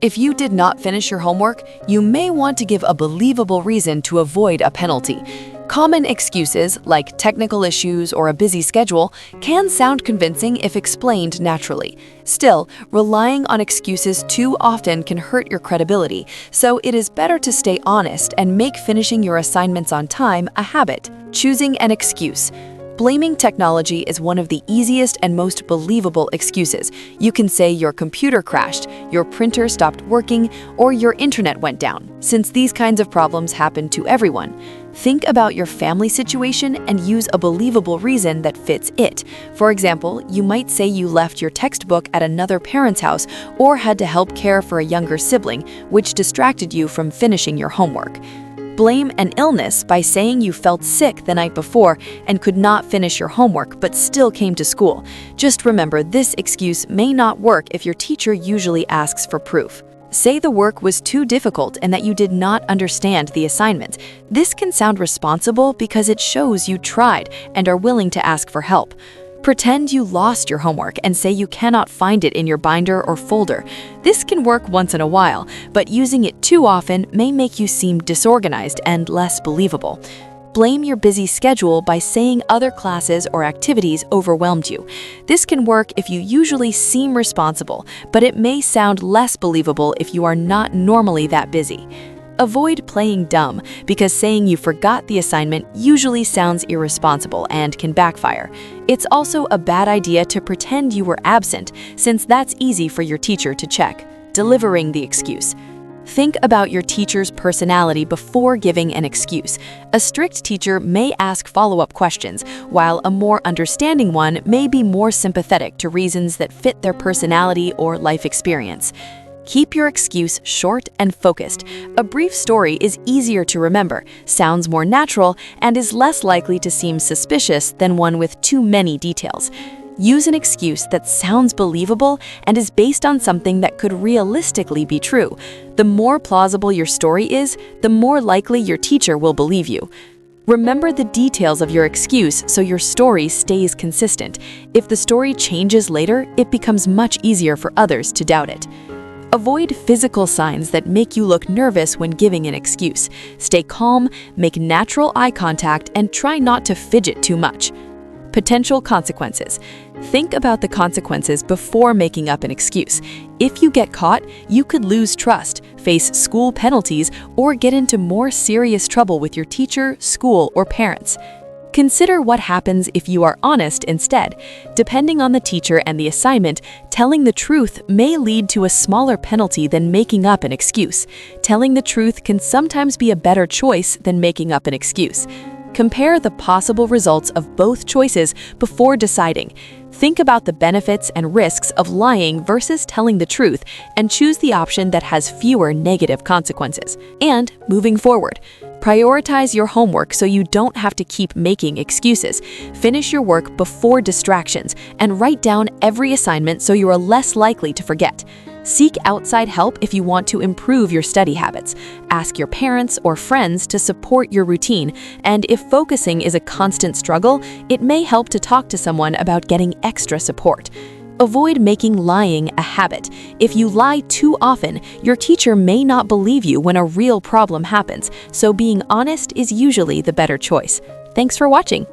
If you did not finish your homework, you may want to give a believable reason to avoid a penalty. Common excuses, like technical issues or a busy schedule, can sound convincing if explained naturally. Still, relying on excuses too often can hurt your credibility, so it is better to stay honest and make finishing your assignments on time a habit. Choosing an excuse. Blaming technology is one of the easiest and most believable excuses. You can say your computer crashed, your printer stopped working, or your internet went down, since these kinds of problems happen to everyone. Think about your family situation and use a believable reason that fits it. For example, you might say you left your textbook at another parent's house or had to help care for a younger sibling, which distracted you from finishing your homework. Blame an illness by saying you felt sick the night before and could not finish your homework but still came to school. Just remember, this excuse may not work if your teacher usually asks for proof. Say the work was too difficult and that you did not understand the assignment. This can sound responsible because it shows you tried and are willing to ask for help. Pretend you lost your homework and say you cannot find it in your binder or folder. This can work once in a while, but using it too often may make you seem disorganized and less believable. Blame your busy schedule by saying other classes or activities overwhelmed you. This can work if you usually seem responsible, but it may sound less believable if you are not normally that busy. Avoid playing dumb, because saying you forgot the assignment usually sounds irresponsible and can backfire. It's also a bad idea to pretend you were absent, since that's easy for your teacher to check. Delivering the excuse. Think about your teacher's personality before giving an excuse. A strict teacher may ask follow-up questions, while a more understanding one may be more sympathetic to reasons that fit their personality or life experience. Keep your excuse short and focused. A brief story is easier to remember, sounds more natural, and is less likely to seem suspicious than one with too many details. Use an excuse that sounds believable and is based on something that could realistically be true. The more plausible your story is, the more likely your teacher will believe you. Remember the details of your excuse so your story stays consistent. If the story changes later, it becomes much easier for others to doubt it. Avoid physical signs that make you look nervous when giving an excuse. Stay calm, make natural eye contact, and try not to fidget too much. Potential consequences. Think about the consequences before making up an excuse. If you get caught, you could lose trust, face school penalties, or get into more serious trouble with your teacher, school, or parents. Consider what happens if you are honest instead. Depending on the teacher and the assignment, telling the truth may lead to a smaller penalty than making up an excuse. Telling the truth can sometimes be a better choice than making up an excuse. Compare the possible results of both choices before deciding. Think about the benefits and risks of lying versus telling the truth and choose the option that has fewer negative consequences. And moving forward, prioritize your homework so you don't have to keep making excuses. Finish your work before distractions and write down every assignment so you are less likely to forget. Seek outside help if you want to improve your study habits. Ask your parents or friends to support your routine, and if focusing is a constant struggle, it may help to talk to someone about getting extra support. Avoid making lying a habit. If you lie too often, your teacher may not believe you when a real problem happens, so being honest is usually the better choice. Thanks for watching.